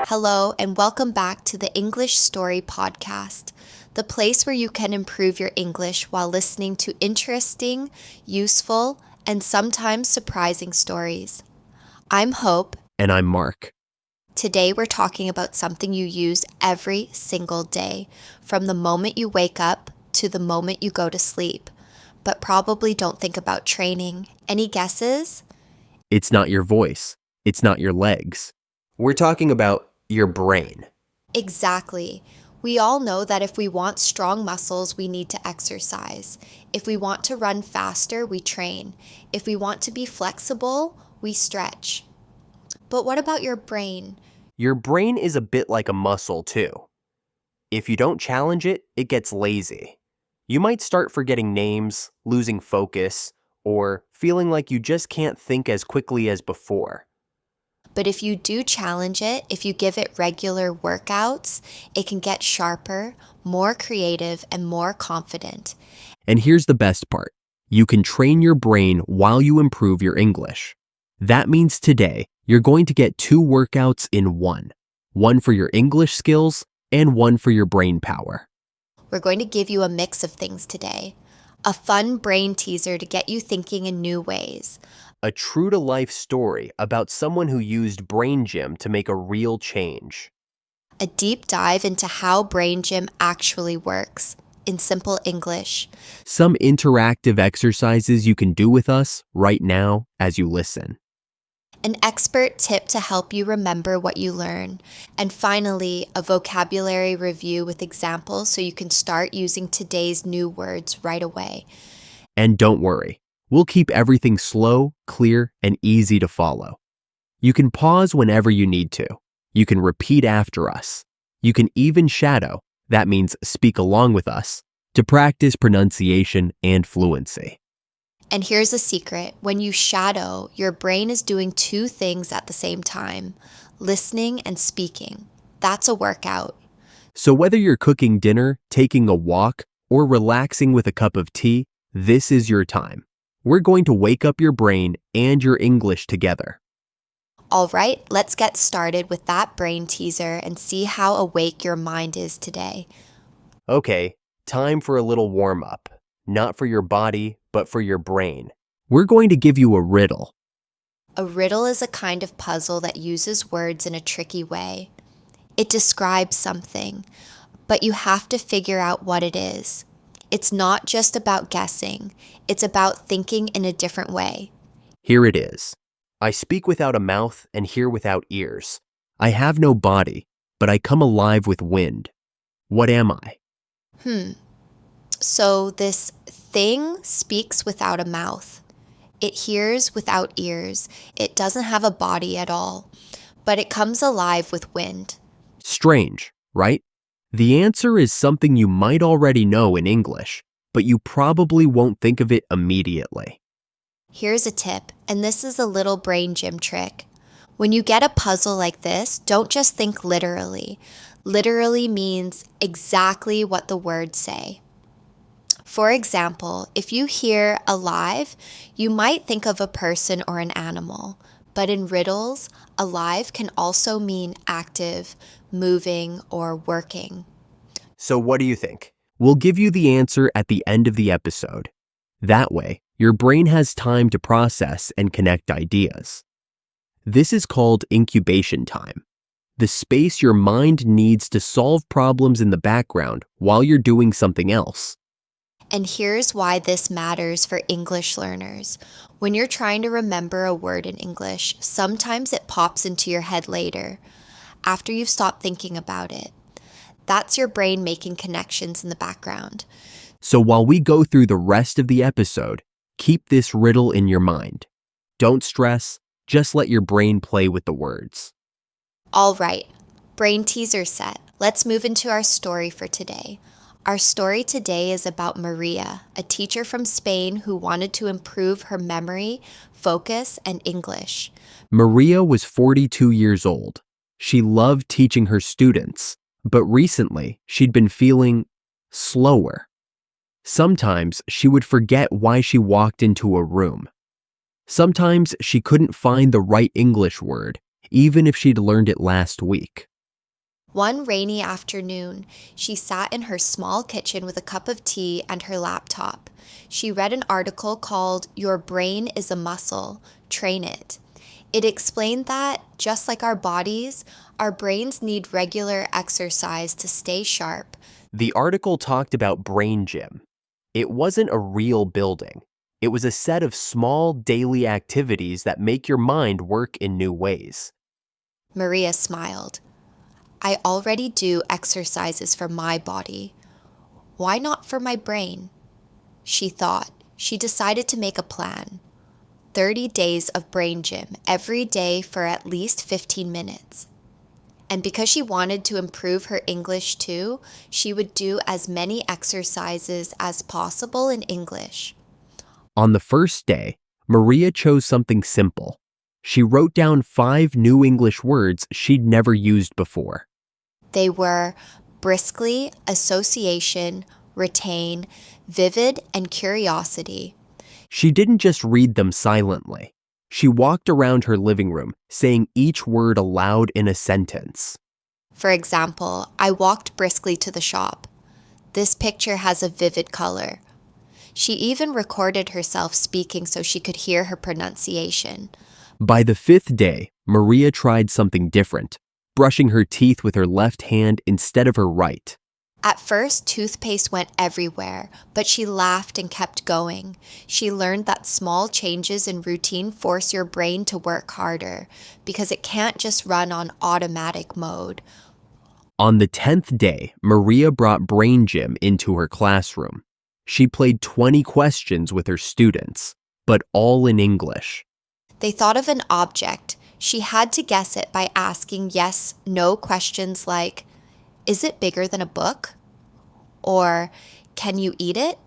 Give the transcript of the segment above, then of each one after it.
Hello, and welcome back to the English Story Podcast, the place where you can improve your English while listening to interesting, useful, and sometimes surprising stories. I'm Hope. And I'm Mark. Today we're talking about something you use every single day, from the moment you wake up to the moment you go to sleep, but probably don't think about training. Any guesses? It's not your voice. It's not your legs. We're talking about your brain. Exactly. We all know that if we want strong muscles, we need to exercise. If we want to run faster, we train. If we want to be flexible, we stretch. But what about your brain? Your brain is a bit like a muscle, too. If you don't challenge it, it gets lazy. You might start forgetting names, losing focus, or feeling like you just can't think as quickly as before. But if you do challenge it, if you give it regular workouts, it can get sharper, more creative, and more confident. And here's the best part. You can train your brain while you improve your English. That means today, you're going to get 2 workouts in one. One for your English skills and one for your brain power. We're going to give you a mix of things today. A fun brain teaser to get you thinking in new ways. A true-to-life story about someone who used Brain Gym to make a real change. A deep dive into how Brain Gym actually works, in simple English. Some interactive exercises you can do with us right now as you listen. An expert tip to help you remember what you learn. And finally, a vocabulary review with examples so you can start using today's new words right away. And don't worry, we'll keep everything slow, clear, and easy to follow. You can pause whenever you need to. You can repeat after us. You can even shadow, that means speak along with us, to practice pronunciation and fluency. And here's a secret. When you shadow, your brain is doing 2 things at the same time, listening and speaking. That's a workout. So whether you're cooking dinner, taking a walk, or relaxing with a cup of tea, this is your time. We're going to wake up your brain and your English together. All right, let's get started with that brain teaser and see how awake your mind is today. Okay, time for a little warm-up. Not for your body, but for your brain. We're going to give you a riddle. A riddle is a kind of puzzle that uses words in a tricky way. It describes something, but you have to figure out what it is. It's not just about guessing. It's about thinking in a different way. Here it is. I speak without a mouth and hear without ears. I have no body, but I come alive with wind. What am I? So this thing speaks without a mouth. It hears without ears. It doesn't have a body at all, but it comes alive with wind. Strange, right? The answer is something you might already know in English, but you probably won't think of it immediately. Here's a tip, and this is a little brain gym trick. When you get a puzzle like this, don't just think literally. Literally means exactly what the words say. For example, if you hear alive, you might think of a person or an animal. But in riddles, alive can also mean active, moving, or working. So what do you think? We'll give you the answer at the end of the episode. That way, your brain has time to process and connect ideas. This is called incubation time, the space your mind needs to solve problems in the background while you're doing something else. And here's why this matters for English learners. When you're trying to remember a word in English, sometimes it pops into your head later, after you've stopped thinking about it. That's your brain making connections in the background. So while we go through the rest of the episode, keep this riddle in your mind. Don't stress, just let your brain play with the words. All right, brain teaser set. Let's move into our story for today. Our story today is about Maria, a teacher from Spain who wanted to improve her memory, focus, and English. Maria was 42 years old. She loved teaching her students, but recently she'd been feeling slower. Sometimes she would forget why she walked into a room. Sometimes she couldn't find the right English word, even if she'd learned it last week. One rainy afternoon, she sat in her small kitchen with a cup of tea and her laptop. She read an article called "Your Brain is a Muscle, Train It." It explained that, just like our bodies, our brains need regular exercise to stay sharp. The article talked about Brain Gym. It wasn't a real building. It was a set of small daily activities that make your mind work in new ways. Maria smiled. I already do exercises for my body. Why not for my brain? She thought. She decided to make a plan. 30 days of brain gym every day for at least 15 minutes. And because she wanted to improve her English too, she would do as many exercises as possible in English. On the first day, Maria chose something simple. She wrote down 5 new English words she'd never used before. They were briskly, association, retain, vivid, and curiosity. She didn't just read them silently. She walked around her living room, saying each word aloud in a sentence. For example, I walked briskly to the shop. This picture has a vivid color. She even recorded herself speaking so she could hear her pronunciation. By the 5th day, Maria tried something different, brushing her teeth with her left hand instead of her right. At first, toothpaste went everywhere, but she laughed and kept going. She learned that small changes in routine force your brain to work harder because it can't just run on automatic mode. On the 10th day, Maria brought Brain Gym into her classroom. She played 20 questions with her students, but all in English. They thought of an object. She had to guess it by asking yes/no questions like, is it bigger than a book? Or, can you eat it?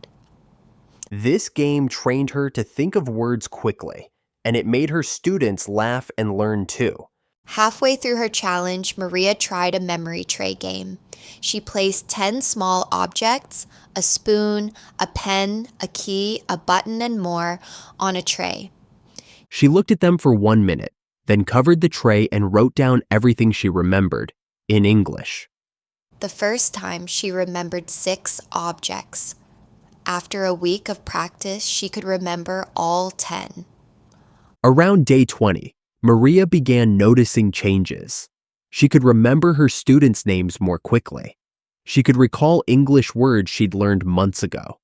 This game trained her to think of words quickly, and it made her students laugh and learn too. Halfway through her challenge, Maria tried a memory tray game. She placed 10 small objects, a spoon, a pen, a key, a button, and more, on a tray. She looked at them for 1 minute, then covered the tray and wrote down everything she remembered, in English. The first time, she remembered 6 objects. After a week of practice, she could remember all 10. Around day 20, Maria began noticing changes. She could remember her students' names more quickly. She could recall English words she'd learned months ago.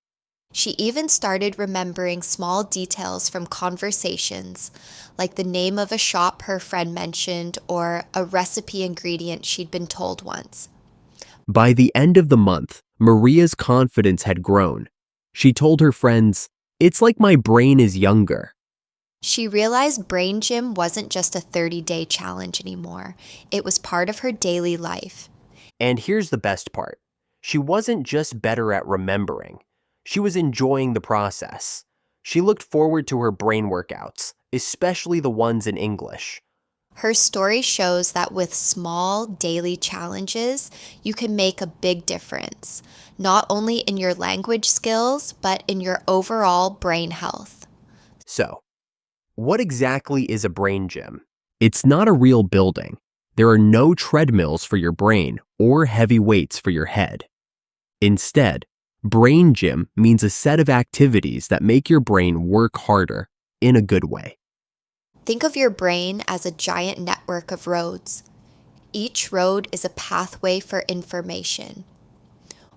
She even started remembering small details from conversations, like the name of a shop her friend mentioned or a recipe ingredient she'd been told once. By the end of the month, Maria's confidence had grown. She told her friends, "It's like my brain is younger." She realized Brain Gym wasn't just a 30-day challenge anymore. It was part of her daily life. And here's the best part. She wasn't just better at remembering. She was enjoying the process. She looked forward to her brain workouts, especially the ones in English. Her story shows that with small daily challenges, you can make a big difference, not only in your language skills, but in your overall brain health. So, what exactly is a brain gym? It's not a real building. There are no treadmills for your brain or heavy weights for your head. Instead, brain gym means a set of activities that make your brain work harder in a good way. Think of your brain as a giant network of roads. Each road is a pathway for information.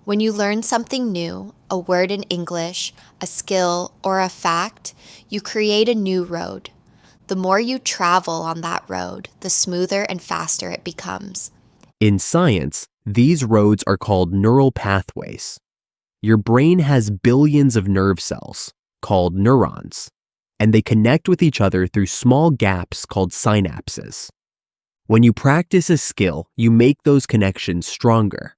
When you learn something new, a word in English, a skill, or a fact, you create a new road. The more you travel on that road, the smoother and faster it becomes. In science, these roads are called neural pathways. Your brain has billions of nerve cells, called neurons, and they connect with each other through small gaps called synapses. When you practice a skill, you make those connections stronger.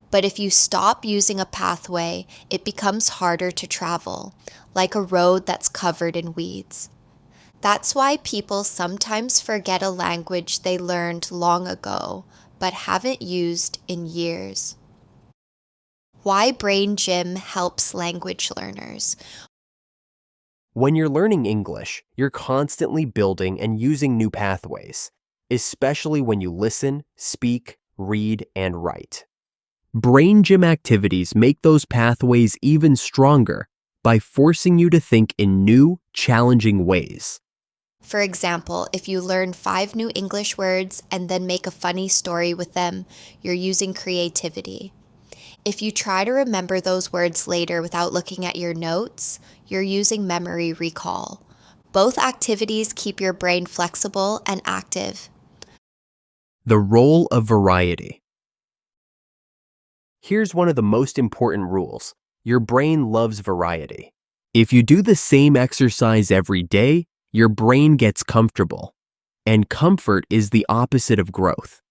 But if you stop using a pathway, it becomes harder to travel, like a road that's covered in weeds. That's why people sometimes forget a language they learned long ago, but haven't used in years. Why Brain Gym helps language learners. When you're learning English, you're constantly building and using new pathways, especially when you listen, speak, read, and write. Brain gym activities make those pathways even stronger by forcing you to think in new, challenging ways. For example, if you learn 5 new English words and then make a funny story with them, you're using creativity. If you try to remember those words later without looking at your notes, you're using memory recall. Both activities keep your brain flexible and active. The role of variety. Here's one of the most important rules. Your brain loves variety. If you do the same exercise every day, your brain gets comfortable. And comfort is the opposite of growth.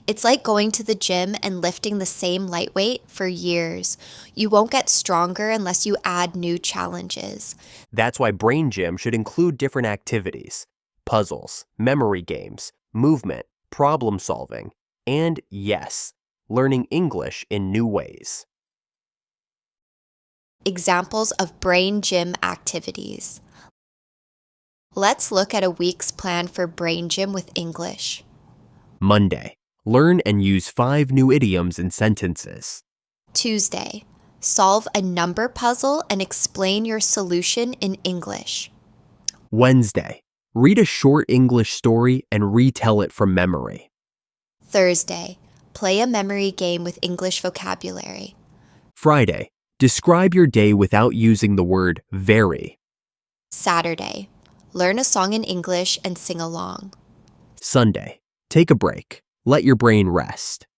It's like going to the gym and lifting the same light weight for years. You won't get stronger unless you add new challenges. That's why brain gym should include different activities: puzzles, memory games, movement, problem solving, and yes, learning English in new ways. Examples of brain gym activities. Let's look at a week's plan for brain gym with English. Monday, learn and use 5 new idioms and sentences. Tuesday, solve a number puzzle and explain your solution in English. Wednesday, read a short English story and retell it from memory. Thursday, play a memory game with English vocabulary. Friday, describe your day without using the word very. Saturday, learn a song in English and sing along. Sunday, take a break. Let your brain rest.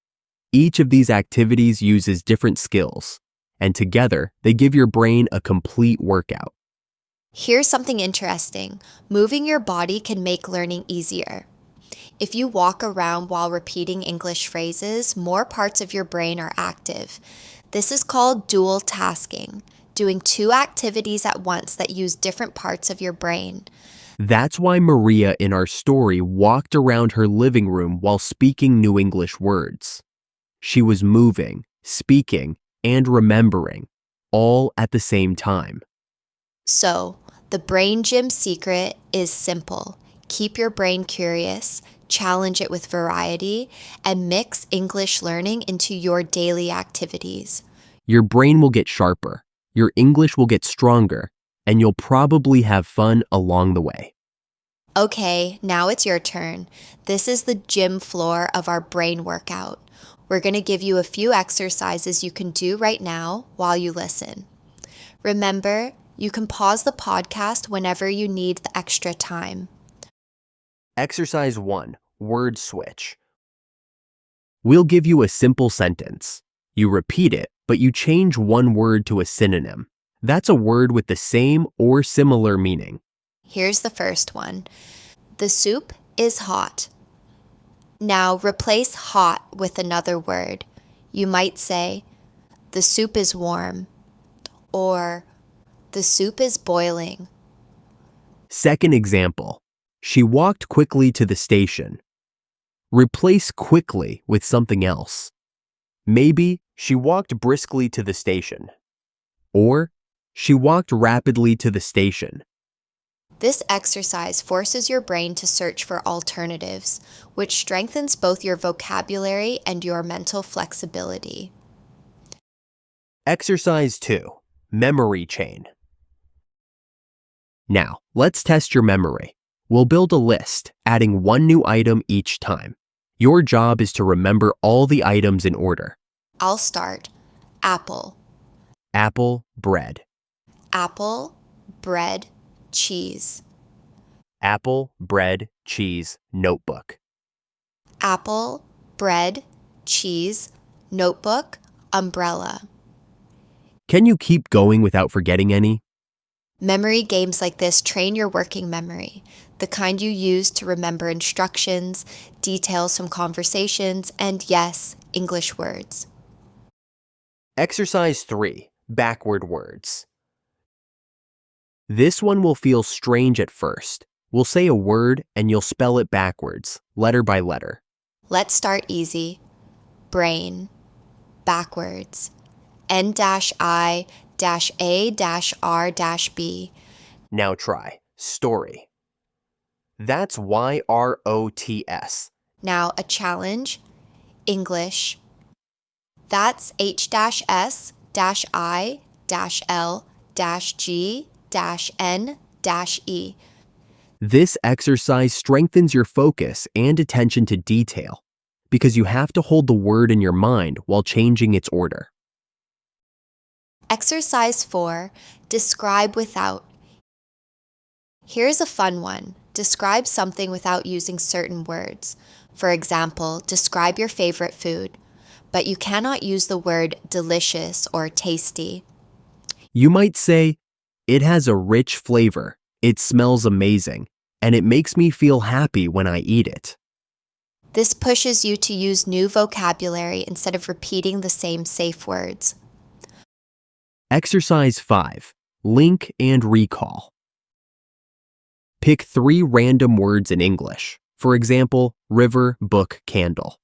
Each of these activities uses different skills, and together they give your brain a complete workout. Here's something interesting. Moving your body can make learning easier. If you walk around while repeating English phrases, more parts of your brain are active. This is called dual tasking, doing 2 activities at once that use different parts of your brain. That's why Maria in our story walked around her living room while speaking new English words. She was moving, speaking, and remembering, all at the same time. So, the brain gym secret is simple. Keep your brain curious, challenge it with variety, and mix English learning into your daily activities. Your brain will get sharper, your English will get stronger, and you'll probably have fun along the way. Okay, now it's your turn. This is the gym floor of our brain workout. We're going to give you a few exercises you can do right now while you listen. Remember, you can pause the podcast whenever you need the extra time. Exercise 1, word switch. We'll give you a simple sentence. You repeat it, but you change one word to a synonym. That's a word with the same or similar meaning. Here's the first one. The soup is hot. Now replace hot with another word. You might say, the soup is warm, or the soup is boiling. Second example. She walked quickly to the station. Replace quickly with something else. Maybe she walked briskly to the station. Or she walked rapidly to the station. This exercise forces your brain to search for alternatives, which strengthens both your vocabulary and your mental flexibility. Exercise 2, memory chain. Now, let's test your memory. We'll build a list, adding 1 new item each time. Your job is to remember all the items in order. I'll start. Apple. Apple, bread. Apple, bread, cheese. Apple, bread, cheese, notebook. Apple, bread, cheese, notebook, umbrella. Can you keep going without forgetting any? Memory games like this train your working memory, the kind you use to remember instructions, details from conversations, and yes, English words. Exercise 3, backward words. This one will feel strange at first. We'll say a word and you'll spell it backwards, letter by letter. Let's start easy. Brain, backwards. N-I-A-R-B. Now try, story. That's Y-R-O-T-S. Now a challenge. English. That's H-S-I-L-G-N-E. This exercise strengthens your focus and attention to detail because you have to hold the word in your mind while changing its order. Exercise 4, describe without. Here's a fun one. Describe something without using certain words. For example, describe your favorite food, but you cannot use the word delicious or tasty. You might say, "It has a rich flavor, it smells amazing, and it makes me feel happy when I eat it." This pushes you to use new vocabulary instead of repeating the same safe words. Exercise 5. Link and recall. Pick 3 random words in English. For example, river, book, candle.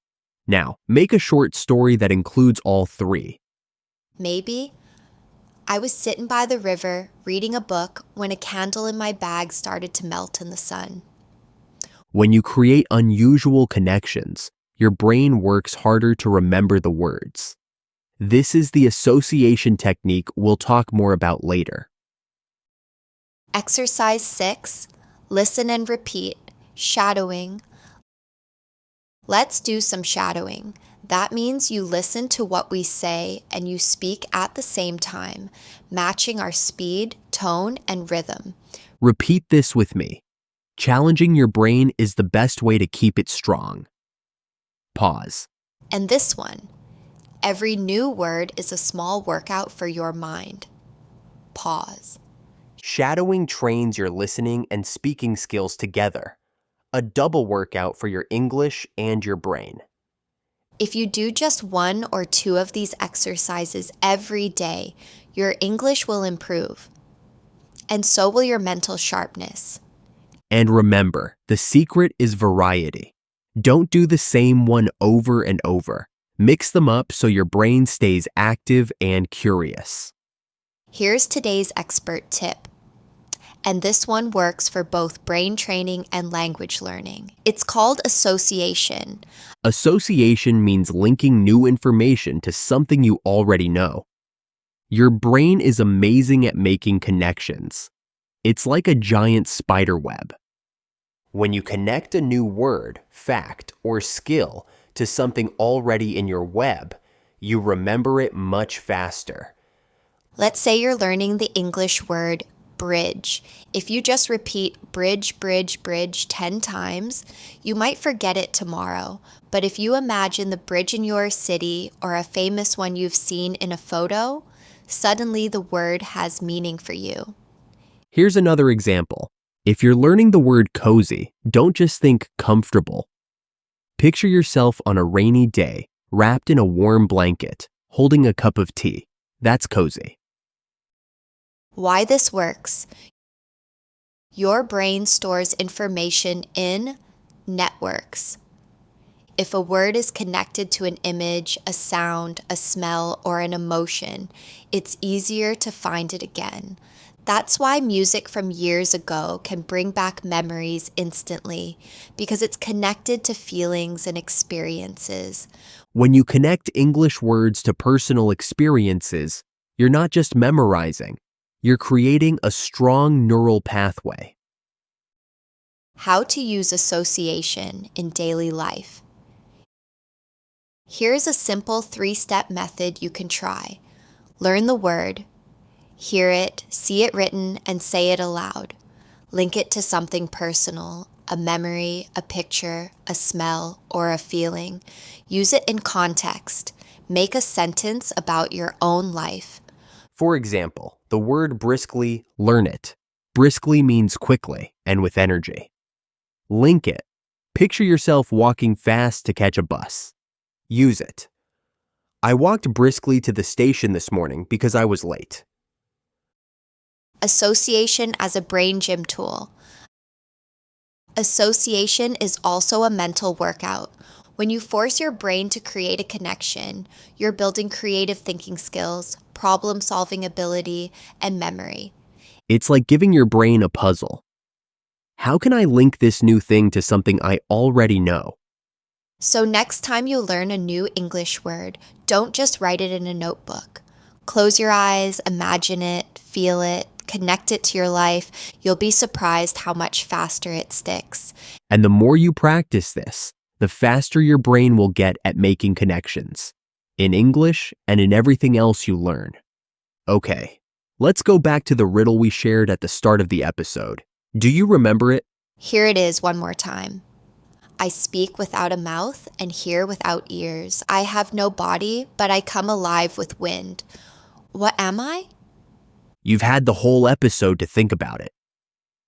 Now, make a short story that includes all 3. Maybe, I was sitting by the river reading a book when a candle in my bag started to melt in the sun. When you create unusual connections, your brain works harder to remember the words. This is the association technique we'll talk more about later. Exercise 6, listen and repeat, shadowing. Let's do some shadowing. That means you listen to what we say and you speak at the same time, matching our speed, tone, and rhythm. Repeat this with me. Challenging your brain is the best way to keep it strong. Pause. And this one, every new word is a small workout for your mind. Pause. Shadowing trains your listening and speaking skills together. A double workout for your English and your brain. If you do just 1 or 2 of these exercises every day, your English will improve. And so will your mental sharpness. And remember, the secret is variety. Don't do the same one over and over. Mix them up so your brain stays active and curious. Here's today's expert tip. And this one works for both brain training and language learning. It's called association. Association means linking new information to something you already know. Your brain is amazing at making connections. It's like a giant spider web. When you connect a new word, fact, or skill to something already in your web, you remember it much faster. Let's say you're learning the English word bridge. If you just repeat bridge, bridge, bridge 10 times, you might forget it tomorrow. But if you imagine the bridge in your city or a famous one you've seen in a photo, suddenly the word has meaning for you. Here's another example. If you're learning the word cozy, don't just think comfortable. Picture yourself on a rainy day, wrapped in a warm blanket, holding a cup of tea. That's cozy. Why this works? Your brain stores information in networks. If a word is connected to an image, a sound, a smell, or an emotion, it's easier to find it again. That's why music from years ago can bring back memories instantly, because it's connected to feelings and experiences. When you connect English words to personal experiences, you're not just memorizing, you're creating a strong neural pathway. How to use association in daily life. Here's a simple 3-step method you can try. Learn the word. Hear it, see it written, and say it aloud. Link it to something personal, a memory, a picture, a smell, or a feeling. Use it in context. Make a sentence about your own life. For example, the word briskly, learn it. Briskly means quickly and with energy. Link it. Picture yourself walking fast to catch a bus. Use it. I walked briskly to the station this morning because I was late. Association as a brain gym tool. Association is also a mental workout. When you force your brain to create a connection, you're building creative thinking skills, problem-solving ability, and memory. It's like giving your brain a puzzle. How can I link this new thing to something I already know? So next time you learn a new English word, don't just write it in a notebook. Close your eyes, imagine it, feel it, connect it to your life. You'll be surprised how much faster it sticks. And the more you practice this, the faster your brain will get at making connections, in English and in everything else you learn. Okay, let's go back to the riddle we shared at the start of the episode. Do you remember it? Here it is one more time. I speak without a mouth and hear without ears. I have no body, but I come alive with wind. What am I? You've had the whole episode to think about it.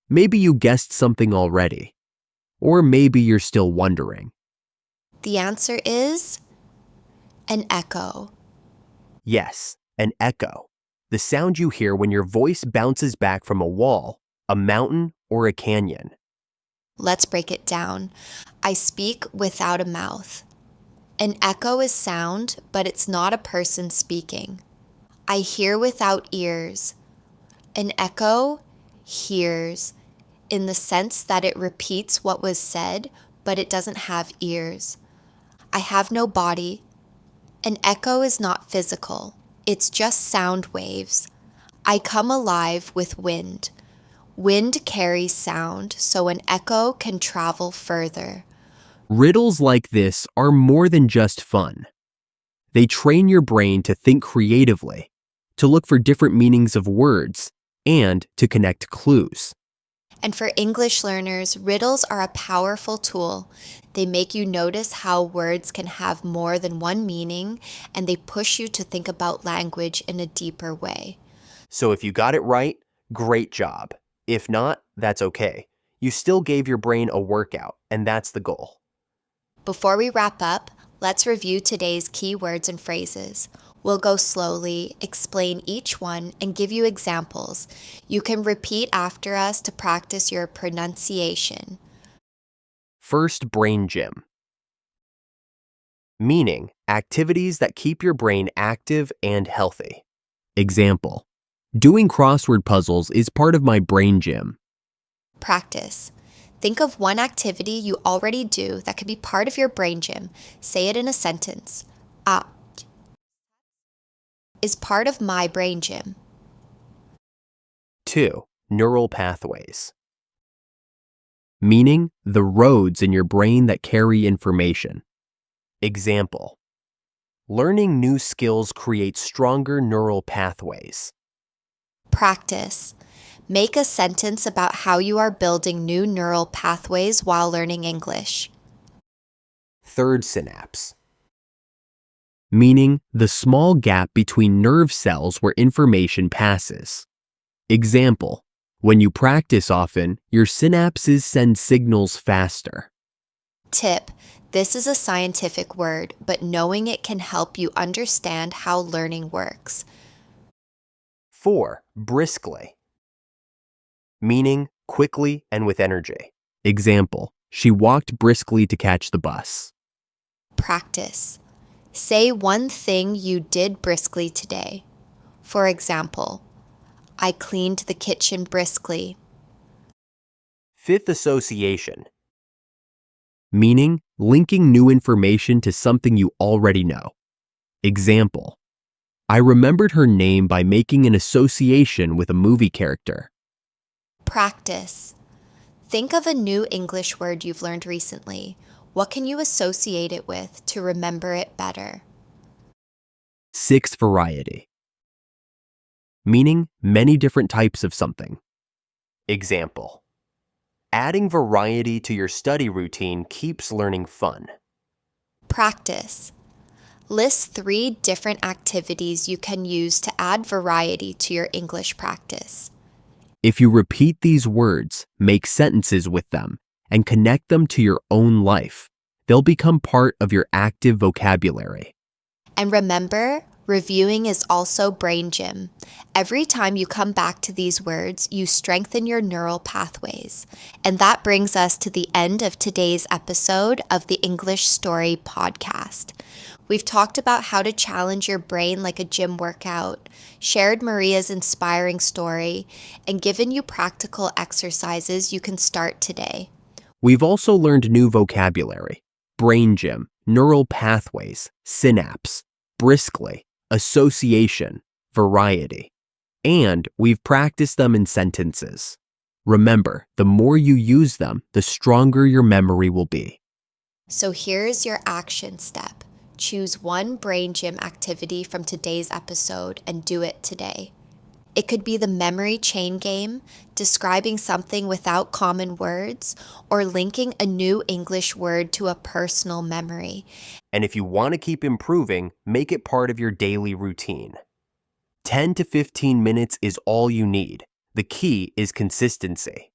Maybe you guessed something already, or maybe you're still wondering. The answer is an echo. Yes, an echo. The sound you hear when your voice bounces back from a wall, a mountain, or a canyon. Let's break it down. I speak without a mouth. An echo is sound, but it's not a person speaking. I hear without ears. An echo hears in the sense that it repeats what was said, but it doesn't have ears. I have no body. An echo is not physical. It's just sound waves. I come alive with wind. Wind carries sound, so an echo can travel further. Riddles like this are more than just fun. They train your brain to think creatively, to look for different meanings of words, and to connect clues. And for English learners, riddles are a powerful tool. They make you notice how words can have more than one meaning, and they push you to think about language in a deeper way. So if you got it right, great job. If not, that's okay. You still gave your brain a workout, and that's the goal. Before we wrap up, let's review today's key words and phrases. We'll go slowly, explain each one, and give you examples. You can repeat after us to practice your pronunciation. First, brain gym. Meaning, activities that keep your brain active and healthy. Example, doing crossword puzzles is part of my brain gym. Practice. Think of one activity you already do that could be part of your brain gym. Say it in a sentence. Is part of my brain gym. 2. Neural pathways. Meaning, the roads in your brain that carry information. Example, learning new skills creates stronger neural pathways. Practice. Make a sentence about how you are building new neural pathways while learning English. Third synapse. Meaning, the small gap between nerve cells where information passes. Example, when you practice often, your synapses send signals faster. Tip. This is a scientific word, but knowing it can help you understand how learning works. 4. Briskly. Meaning, quickly and with energy. Example, she walked briskly to catch the bus. Practice. Say one thing you did briskly today. For example, I cleaned the kitchen briskly. Fifth, association. Meaning, linking new information to something you already know. Example, I remembered her name by making an association with a movie character. Practice. Think of a new English word you've learned recently. What can you associate it with to remember it better? 6. Variety. Meaning, many different types of something. Example, adding variety to your study routine keeps learning fun. Practice. List 3 different activities you can use to add variety to your English practice. If you repeat these words, make sentences with them, and connect them to your own life, they'll become part of your active vocabulary. And remember, reviewing is also brain gym. Every time you come back to these words, you strengthen your neural pathways. And that brings us to the end of today's episode of the English Story podcast. We've talked about how to challenge your brain like a gym workout, shared Maria's inspiring story, and given you practical exercises you can start today. We've also learned new vocabulary, brain gym, neural pathways, synapse, briskly, association, variety. And we've practiced them in sentences. Remember, the more you use them, the stronger your memory will be. So here's your action step. Choose one brain gym activity from today's episode and do it today. It could be the memory chain game, describing something without common words, or linking a new English word to a personal memory. And if you want to keep improving, make it part of your daily routine. 10 to 15 minutes is all you need. The key is consistency.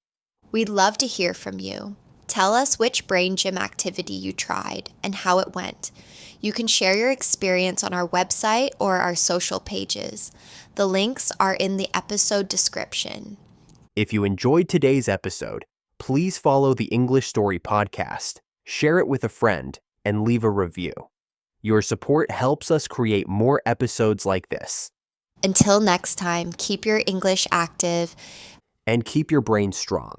We'd love to hear from you. Tell us which brain gym activity you tried and how it went. You can share your experience on our website or our social pages. The links are in the episode description. If you enjoyed today's episode, please follow the English Story podcast, share it with a friend, and leave a review. Your support helps us create more episodes like this. Until next time, keep your English active And keep your brain strong.